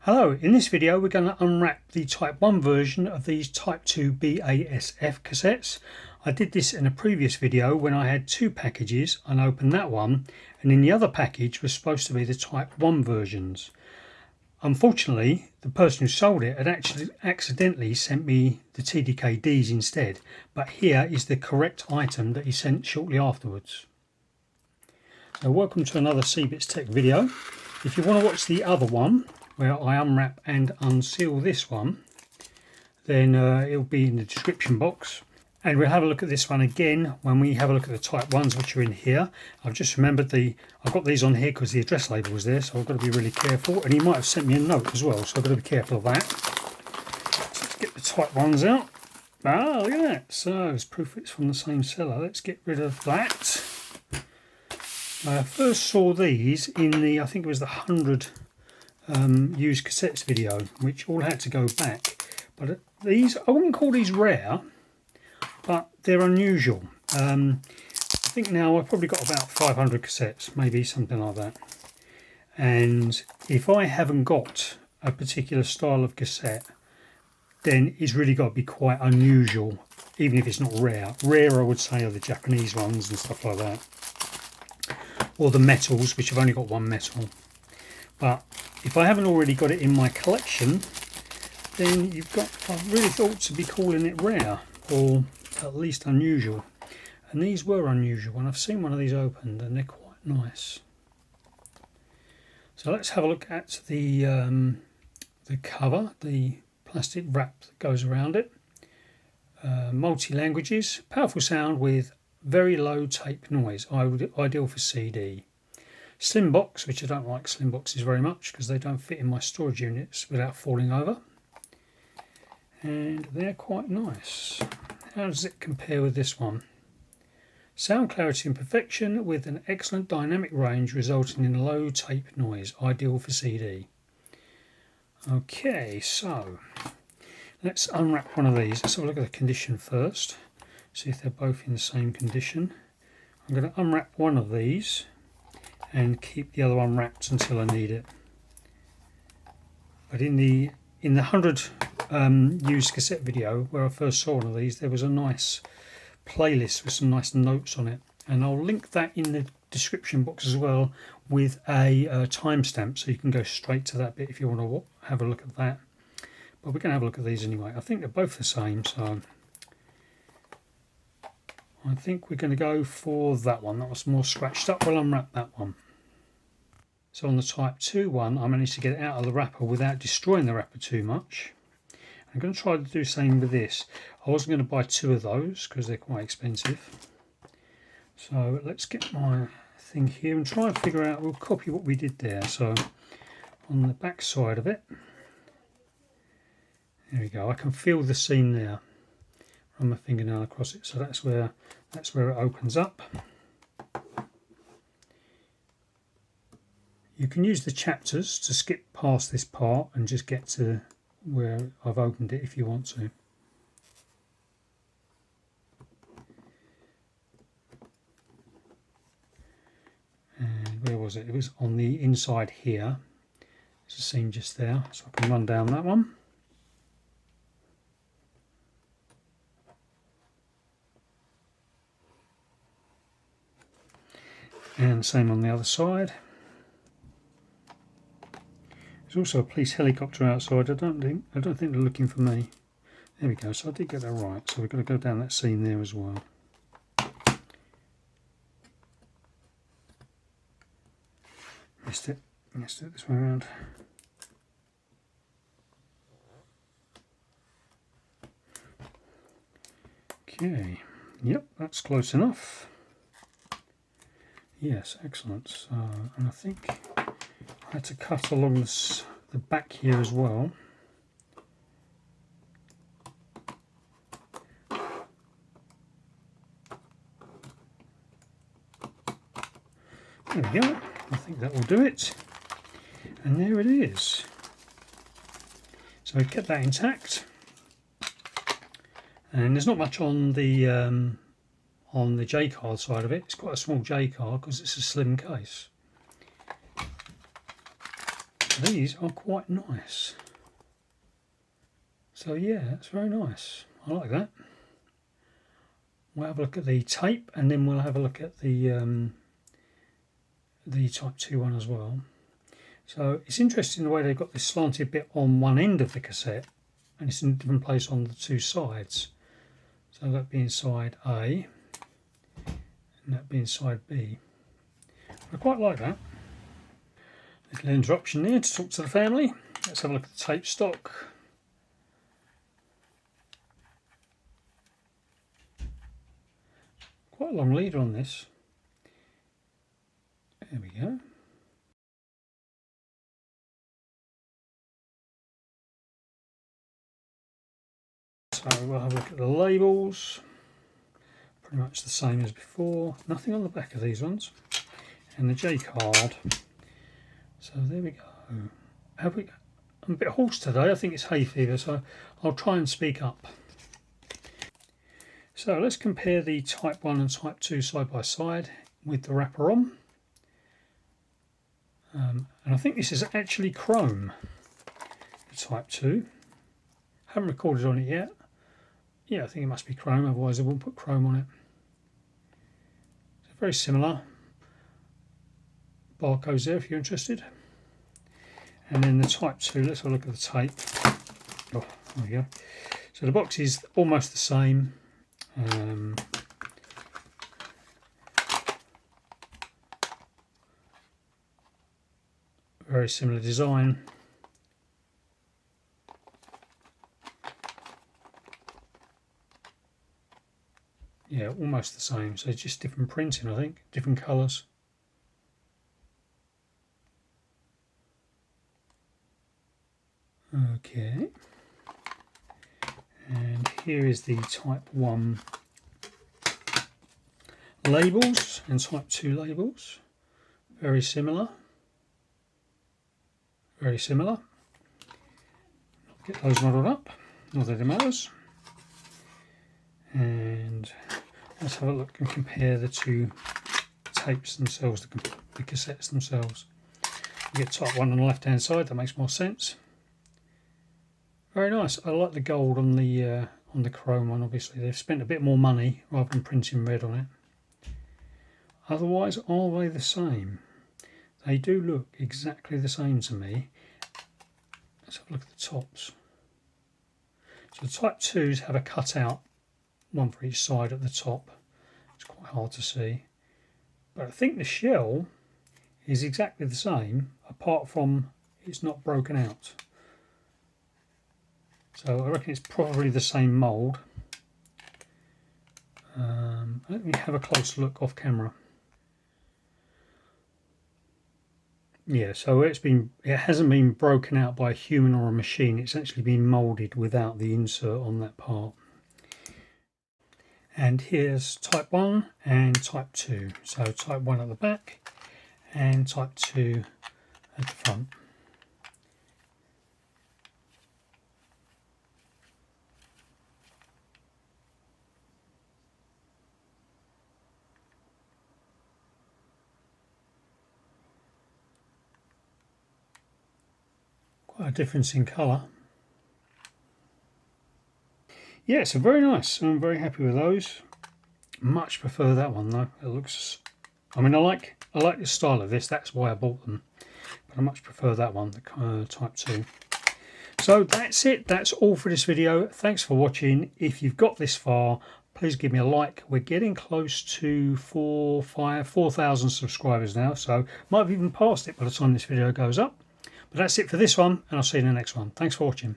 Hello, in this video we're going to unwrap the Type 1 version of these Type 2 BASF cassettes. I did this in a previous video when I had two packages and opened that one, and in the other package was supposed to be the Type 1 versions. Unfortunately, the person who sold it had actually accidentally sent me the TDKDs instead, but here is the correct item that he sent shortly afterwards. So welcome to another CBits Tech video. If you want to watch the other one, where I unwrap and unseal this one, then it'll be in the description box, and we'll have a look at this one again when we have a look at the Type 1s which are in here. I've just remembered I've got these on here because the address label was there, so I've got to be really careful, and he might have sent me a note as well, so I've got to be careful of that. So let's get the Type 1s out. Ah, look at that. So it's proof it's from the same seller. Let's get rid of that. I first saw these in the, I think it was the 100 used cassettes video, which all had to go back. But these, I wouldn't call these rare, but they're unusual. I think now I've probably got about 500 cassettes, maybe something like that. And if I haven't got a particular style of cassette, then it's really got to be quite unusual, even if it's not rare. Rare, I would say, are the Japanese ones and stuff like that, or the metals, which have only got one metal. But if I haven't already got it in my collection, then I really thought to be calling it rare, or at least unusual. And these were unusual, and I've seen one of these opened and they're quite nice. So let's have a look at the cover, the plastic wrap that goes around it. Multi-languages, powerful sound with very low tape noise, ideal for CD. Slim box, which I don't like slim boxes very much because they don't fit in my storage units without falling over. And they're quite nice. How does it compare with this one? Sound clarity and perfection with an excellent dynamic range resulting in low tape noise, ideal for CD. Okay, so let's unwrap one of these. Let's have a look at the condition first. See if they're both in the same condition. I'm going to unwrap one of these and keep the other one wrapped until I need it. But in the 100 used cassette video where I first saw one of these, there was a nice playlist with some nice notes on it, and I'll link that in the description box as well with a timestamp, so you can go straight to that bit if you want to have a look at that. But we're going to have a look at these anyway. I think they're both the same, so I think we're going to go for that one. That was more scratched up. We'll unwrap that one. So on the Type 2 one, I managed to get it out of the wrapper without destroying the wrapper too much. I'm going to try to do the same with this. I wasn't going to buy two of those because they're quite expensive. So let's get my thing here and try and figure out, we'll copy what we did there. So on the back side of it, there we go. I can feel the seam there. Run my fingernail across it, so that's where it opens up. You can use the chapters to skip past this part and just get to where I've opened it if you want to. And where was it? It was on the inside here. There's a seam just there, so I can run down that one. And same on the other side. There's also a police helicopter outside. I don't think they're looking for me. There we go. So I did get that right. So we've got to go down that seam there as well. Missed it. Missed it this way around. Okay. Yep, that's close enough. Yes, excellent. So, and I think I had to cut along the back here as well. There we go. I think that will do it. And there it is. So we kept that intact. And there's not much on the J-card side of it. It's quite a small J-card because it's a slim case. these are quite nice. So yeah, that's very nice. I like that. We'll have a look at the tape, and then we'll have a look at the Type 2 one as well. So it's interesting the way they've got this slanted bit on one end of the cassette, and it's in a different place on the two sides. So that being side A, and that being side B. I quite like that. Little interruption there to talk to the family. Let's have a look at the tape stock. Quite a long lead on this. There we go. So we'll have a look at the labels. Pretty much the same as before. Nothing on the back of these ones. And the J card. So there we go. I'm a bit hoarse today. I think it's hay fever, so I'll try and speak up. So let's compare the Type 1 and Type 2 side by side with the wrapper on. And I think this is actually chrome, the Type 2. Haven't recorded on it yet. Yeah, I think it must be chrome, otherwise I wouldn't put chrome on it. So very similar. Barcodes there if you're interested. And then the Type 2, let's have a look at the tape. Oh, there we go. So the box is almost the same. Very similar design. Yeah, almost the same. So just different printing, I think, different colours. Okay. And here is the Type 1 labels and Type 2 labels. Very similar. Very similar. Get those modelled up, not that it matters. And let's have a look and compare the two tapes themselves, the cassettes themselves. You get Type 1 on the left hand side, that makes more sense. Very nice. I like the gold on the chrome one. Obviously they've spent a bit more money rather than printing red on it. Otherwise, are they the same? They do look exactly the same to me. Let's have a look at the tops. So the Type 2s have a cutout, one for each side at the top. It's quite hard to see. But I think the shell is exactly the same, apart from it's not broken out. So I reckon it's probably the same mould. Let me have a close look off camera. Yeah, so it hasn't been broken out by a human or a machine. It's actually been moulded without the insert on that part. And here's Type 1 and Type 2. So Type 1 at the back and Type 2 at the front. Quite a difference in colour. Yeah, so very nice. I'm very happy with those. Much prefer that one though. It looks, I mean, I like the style of this. That's why I bought them. But I much prefer that one, the Type 2. So that's it. That's all for this video. Thanks for watching. If you've got this far, please give me a like. We're getting close to 4,000 subscribers now, so might have even passed it by the time this video goes up. But that's it for this one, and I'll see you in the next one. Thanks for watching.